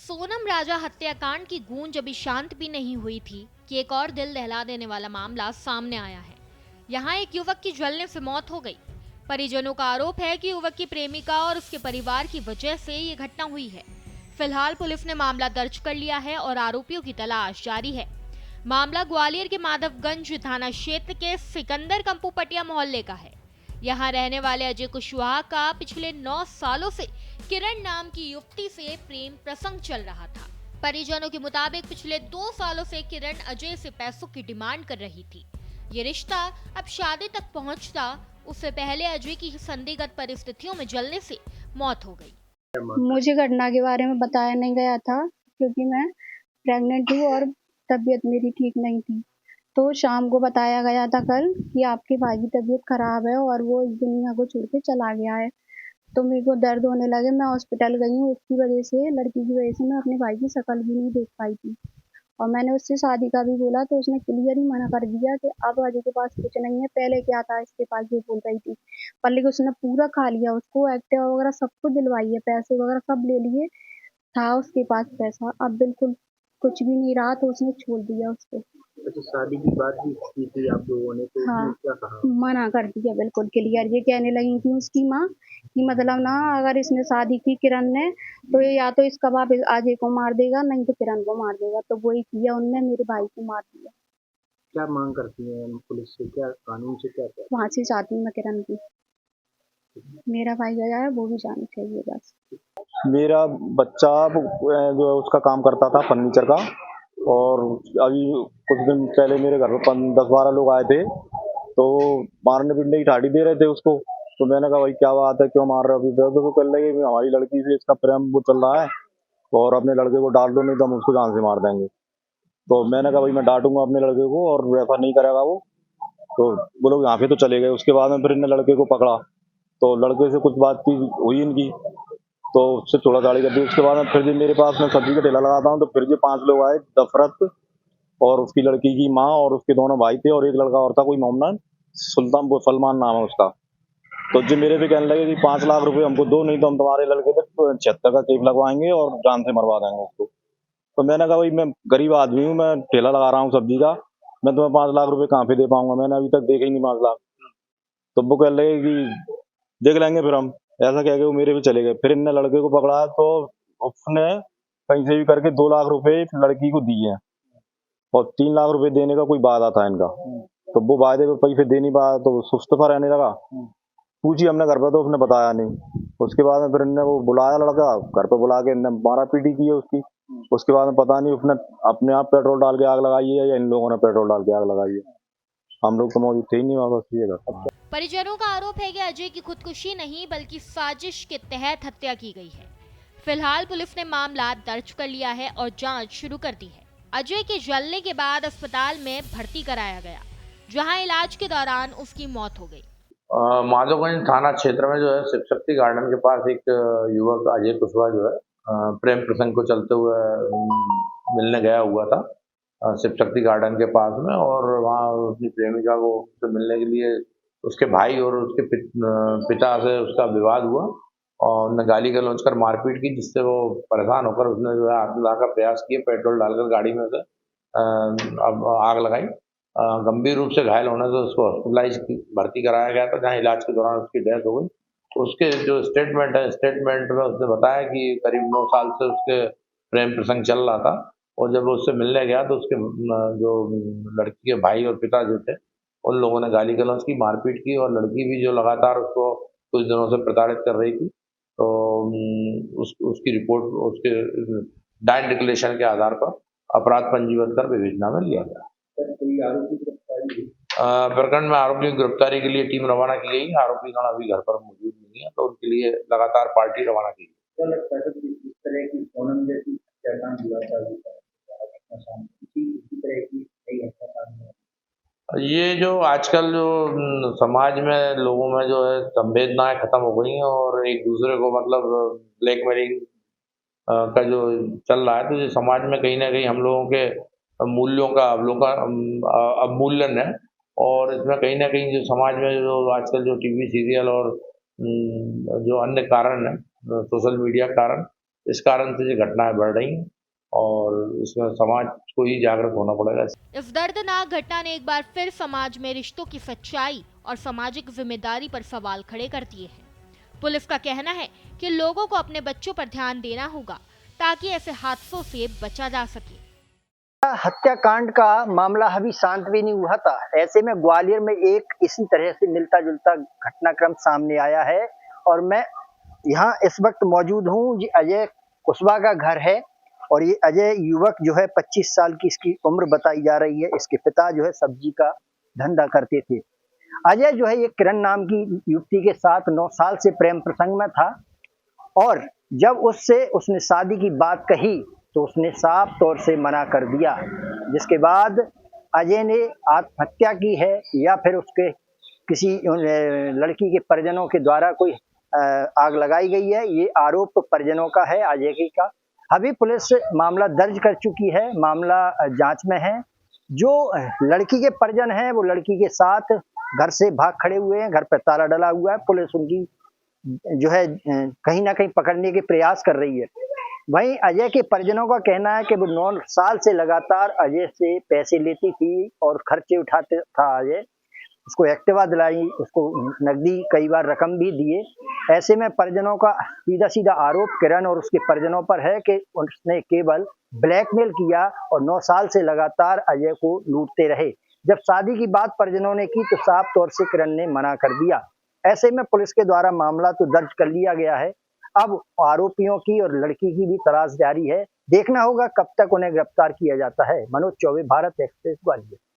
सोनम राजा हत्याकांड की गूंज अभी शांत भी नहीं हुई थी कि एक और दिल दहला देने वाला मामला सामने आया है। यहाँ एक युवक की जलने से मौत हो गई। परिजनों का आरोप है कि युवक की प्रेमिका और उसके परिवार की वजह से ये घटना हुई है। फिलहाल पुलिस ने मामला दर्ज कर लिया है और आरोपियों की तलाश जारी है। मामला ग्वालियर के माधवगंज थाना क्षेत्र के सिकंदर कंपूपटिया मोहल्ले का है। यहाँ रहने वाले अजय कुशवाहा का पिछले 9 सालों से किरण नाम की युवती से प्रेम प्रसंग चल रहा था। परिजनों के मुताबिक पिछले 2 सालों से किरण अजय से पैसों की डिमांड कर रही थी। ये रिश्ता अब शादी तक पहुंचता उससे पहले अजय की संदिग्ध परिस्थितियों में जलने से मौत हो गई। मुझे घटना के बारे में बताया नहीं गया था क्योंकि मैं प्रेग्नेंट हूँ और तबीयत मेरी ठीक नहीं थी। तो शाम को बताया गया था कल कि आपके भाई की तबीयत खराब है और वो इस दुनिया को छोड़ के चला गया है। तो मेरे को दर्द होने लगे, मैं हॉस्पिटल गई हूँ। उसकी वजह से, लड़की की वजह से मैं अपने भाई की शक्ल भी नहीं देख पाई थी और मैंने उससे शादी का भी बोला तो उसने क्लियर ही मना कर दिया कि अब अजय के पास कुछ नहीं है, पहले क्या था इसके पास, ये बोल रही थी। पर लेकिन उसने पूरा खा लिया, उसको एक्टिवा वगैरह सब कुछ दिलवाई है, पैसे वगैरह सब ले लिए, था उसके पास पैसा। अब बिल्कुल कुछ भी नहीं रहा तो उसने छोड़ दिया उसको। अच्छा, शादी की बात भी की थी आप लोगों ने, तो हाँ, उसने क्या कहा? मना कर दिया बिल्कुल क्लियर। ये कहने लगी थी उसकी माँ कि मतलब ना, अगर इसने शादी की किरण ने तो ये या तो इसका बाप अजय को मार देगा, नहीं तो किरण को मार देगा। तो वही किया उनने, मेरे भाई को मार दिया। क्या मांग करती हैं पुलिस से, क्या कानून से, क्या क्या? फांसी चाहती हूँ मैं किरण की। मेरा भाई गया है, वो भी जाना चाहिए बस। मेरा बच्चा जो है उसका काम करता था फर्नीचर का, और अभी कुछ दिन पहले मेरे घर पर 10-12 लोग आए थे, तो मारने पीटने की ठाठी दे रहे थे उसको। तो मैंने कहा भाई क्या बात है, क्यों मार रहे हो? तो कह रहे कि हमारी लड़की से इसका प्रेम वो चल रहा है और अपने लड़के को डांट दो, नहीं तो हम उसको जान से मार देंगे। तो मैंने कहा भाई मैं डांटूंगा अपने लड़के को और ऐसा नहीं करेगा वो। तो वो लोग यहाँ पे तो चले गए। उसके बाद में फिर इनने लड़के को पकड़ा, तो लड़के से कुछ बातचीत हुई इनकी, तो उससे थोड़ा गाड़ी कर दी। उसके बाद में फिर जी मेरे पास मैं सब्जी का ठेला लगाता हूँ, तो फिर जी 5 लोग आए, दफरत और उसकी लड़की की माँ और उसके दोनों भाई थे और एक लड़का और था, कोई मोहम्मद सुल्तान, वो सलमान नाम है उसका। तो जी मेरे पे कहने लगे कि 5 लाख रुपए हमको दो, नहीं तो हम तुम्हारे लड़के पे 76 का केस लगवाएंगे और जान से मरवा देंगे उसको। तो मैंने कहा भाई मैं गरीब आदमी हूँ, मैं ठेला लगा रहा हूँ सब्जी का, मैं तुम्हें 5 लाख रुपए कहाँ पे दे पाऊंगा? मैंने अभी तक देखे ही नहीं 5 लाख। तो वो कह लगे कि देख लेंगे फिर हम, ऐसा कह के वो मेरे पे चले गए। फिर इनने लड़के को पकड़ा, तो उसने कहीं से भी करके 2 लाख रुपए लड़की को दिए हैं और 3 लाख रुपए देने का कोई वादा था इनका। तो वो वायदे पे पैसे दे नहीं पाया, तो वो सुस्तफा रहने लगा। पूछी हमने घर पे, तो उसने बताया नहीं। उसके बाद में फिर इनने वो बुलाया लड़का, घर पे बुला के इनने मारा पीटी की है उसकी। उसके बाद में पता नहीं उसने अपने आप पेट्रोल डाल के आग लगाई है या इन लोगों ने पेट्रोल डाल के आग लगाई है। हम लोग तो मौजूद थे ही नहीं वहां पर। ये था। परिजनों का आरोप है कि अजय की खुदकुशी नहीं बल्कि साजिश के तहत हत्या की गई है। फिलहाल पुलिस ने मामला दर्ज कर लिया है और जांच शुरू कर दी है। अजय के जलने के बाद अस्पताल में भर्ती कराया गया, जहां इलाज के दौरान उसकी मौत हो गई। माधोगंज थाना क्षेत्र में जो है शिव शक्ति गार्डन के पास एक युवक अजय कुशवाहा जो है प्रेम प्रसंग को चलते हुए मिलने गया हुआ था शिव शक्ति गार्डन के पास में, और वहाँ अपनी प्रेमिका को से मिलने के लिए उसके भाई और उसके पिता से उसका विवाद हुआ और उन्होंने गाली गलौज कर मारपीट की, जिससे वो परेशान होकर उसने जो है आत्मदाह का प्रयास किया, पेट्रोल डालकर गाड़ी में से अब आग लगाई। गंभीर रूप से घायल होने से उसको हॉस्पिटलाइज भर्ती कराया गया था, जहाँ इलाज के दौरान उसकी डेथ हो गई। उसके जो स्टेटमेंट है, स्टेटमेंट में उसने बताया कि करीब 9 साल से उसके प्रेम प्रसंग चल रहा था, और जब वो उससे मिलने गया तो उसके जो लड़की के भाई और पिता जो थे, उन लोगों ने गाली गलौज की, मारपीट की, और लड़की भी जो लगातार उसको कुछ दिनों से प्रताड़ित कर रही थी। तो उसकी रिपोर्ट उसके डायन डिक्लेरेशन के आधार पर अपराध पंजीबद्ध कर विवेचना में लिया गया। प्रकरण में आरोपी की गिरफ्तारी के लिए टीम रवाना की गई। आरोपी गण अभी घर पर मौजूद नहीं है, तो उनके लिए लगातार पार्टी रवाना की गई। ये जो आजकल जो समाज में लोगों में जो है संवेदनाएं खत्म हो गई हैं और एक दूसरे को मतलब ब्लैकमेलिंग का जो चल रहा है, तो ये समाज में कहीं ना कहीं हम लोगों के मूल्यों का अवमूल्यन है, और इसमें कहीं ना कहीं जो समाज में जो आजकल जो टीवी सीरियल और जो अन्य कारण है, सोशल मीडिया कारण, इस कारण से ये घटनाएं बढ़ रही हैं और इसमें समाज को ही जागरूक होना पड़ेगा। इस दर्दनाक घटना ने एक बार फिर समाज में रिश्तों की सच्चाई और सामाजिक जिम्मेदारी पर सवाल खड़े कर दिए हैं। पुलिस का कहना है कि लोगों को अपने बच्चों पर ध्यान देना होगा ताकि ऐसे हादसों से बचा जा सके। हत्याकांड का मामला अभी शांत भी नहीं हुआ था, ऐसे में ग्वालियर में एक इसी तरह से मिलता जुलता घटनाक्रम सामने आया है और मैं यहाँ इस वक्त मौजूद हूँ। ये अजय कुशवाहा का घर है और ये अजय युवक जो है 25 साल की इसकी उम्र बताई जा रही है। इसके पिता जो है सब्जी का धंधा करते थे। अजय जो है ये किरण नाम की युवती के साथ 9 साल से प्रेम प्रसंग में था और जब उसने शादी की बात कही तो उसने साफ तौर से मना कर दिया, जिसके बाद अजय ने आत्महत्या की है या फिर उसके किसी लड़की के परिजनों के द्वारा कोई आग लगाई गई है। ये आरोप परिजनों का है अजय की का। अभी पुलिस मामला दर्ज कर चुकी है, मामला जांच में है। जो लड़की के परिजन हैं वो लड़की के साथ घर से भाग खड़े हुए हैं, घर पर ताला डला हुआ है। पुलिस उनकी जो है कहीं ना कहीं पकड़ने के प्रयास कर रही है। वहीं अजय के परिजनों का कहना है कि वो 9 साल से लगातार अजय से पैसे लेती थी और खर्चे उठाते था। अजय उसको एक्टिवा दिलाई, उसको नकदी कई बार रकम भी दिए। ऐसे में परिजनों का सीधा सीधा आरोप किरण और उसके परिजनों पर है कि उसने केवल ब्लैकमेल किया और 9 साल से लगातार अजय को लूटते रहे। जब शादी की बात परिजनों ने की तो साफ तौर से किरण ने मना कर दिया। ऐसे में पुलिस के द्वारा मामला तो दर्ज कर लिया गया है। अब आरोपियों की और लड़की की भी तलाश जारी है। देखना होगा कब तक उन्हें गिरफ्तार किया जाता है। मनोज चौबे, भारत एक्सप्रेस, ग्वालियर।